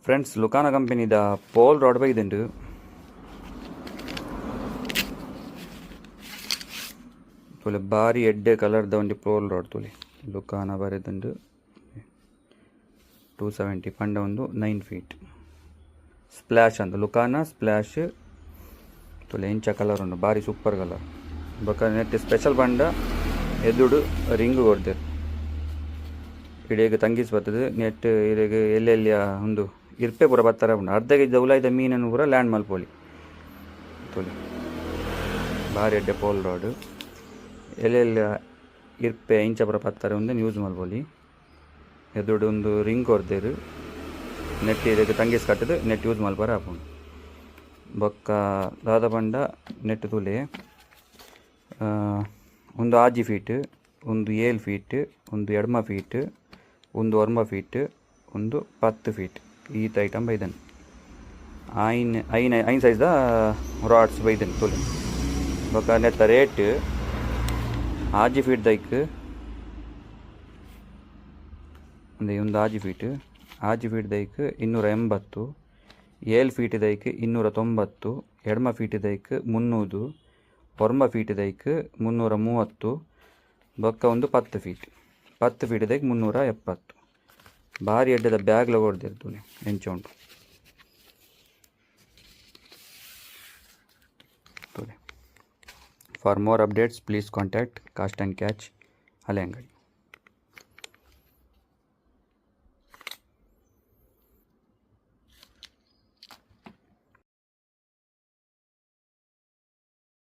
Friends ಲುಕಾನ ಕಂಪನಿದ pole rod ಬೈದುಂಡು ತುಲೆ ಬಾರಿ ಎಡ್ಡೆ ಕಲರ್ದ ಒಂಜಿ ಪೋಲ್ ರಾಡ್ ತುಲೆ ಲುಕಾನ ಬರೆದುಂಡು 270 ಪಂಡ ಒಂದು 9 ಫೀಟ್ ಸ್ಪ್ಲಾಶ್ ಅಂತ ಲುಕಾನ ಸ್ಪ್ಲಾಶ್ ತುಲೆ ಇಂಚ ಕಲರ್ ಉಂಡು ಬಾರಿ ಸೂಪರ್ ಕಲರ್ ಬೊಕ ನೆಟ್ ಸ್ಪೆಷಲ್ ಪಂಡ ಎದುಡು ರಿಂಗ್ ಕೊಡ್ದೆರ್ ಇಡೀಗ ತಂಗಿಸ್ ಬರ್ತದೆ ನೆಟ್ ಇರೆಗ್ ಎಲ್ಲೆಲ್ಲಿ ಒಂದು ಇರ್ಪೆ ಪೂರ ಬತ್ತರ ಉಂಡು ಅರ್ಧ ಕೆಜಿ ಉಲಾಯ್ದ ಮೀನನ್ನು ಪೂರ ಲ್ಯಾಂಡ್ ಮಲ್ಪೊಲಿ ತುಲೆ ಬಾರಿ ಎಡ್ಡೆ ಪೋಲ್ ರಾಡ್ ಎಲ್ಲೆಲ್ಲ ಇರ್ಪೆ ಇಂಚ ಪೂರ ಪತ್ತರ ಉಂದು ಯೂಸ್ ಮಲ್ಪೊಲಿ ಎದುಡು ಒಂದು ರಿಂಗ್ ಕೊರ್ದೇರು ನೆಟ್ ಇರೆಗ್ ತಂಗಿಸ್ ಕಟ್ಟದು ನೆಟ್ ಯೂಸ್ ಮಲ್ಪರ ಆಪುಂಡು ಬೊಕ್ಕ ದಾದ ಪಂಡ ನೆಟ್ ತುಲೆ ಒಂದು 6 ಫೀಟ್ ಒಂದು 7 ಫೀಟ್ ಒಂದು ಎಡ್ಮ ಫೀಟ್ ಒಂದು 9 ಫೀಟ್ ಒಂದು 10 ಫೀಟ್ ಈತ ಐಟಮ್ ಬೈದನು ಐನ್ ಸೈಜ್ದ ರಾಡ್ಸ್ ಬೈದನು ತುಲೆ ಬೊಕ ನೆತ್ತ ರೇಟ್ 6 ಫೀಟ್ ದೈಕ್ ಒಂದು 6 ಫೀಟ್ 6 ಫೀಟ್ ದೈಕ್ 280 7 ಫೀಟ್ ದೈಕ್ 290 ಎಡ್ಮ ಫೀಟ್ ದೈಕ್ 300 9 ಫೀಟ್ ದೈಕ್ 330 ಬೊಕ್ಕ ಒಂದು 10 ಫೀಟ್ ದೈಕ್ 370 ಭಾರಿ ಎಡ್ಡದ ಬ್ಯಾಗ್ಲ ಕೊಡ್ದಿರ್ತದೆ ಎಂಚ ಉಂಟು for more updates please contact cost and catch ಹಳೆ ಅಂಗಡಿ.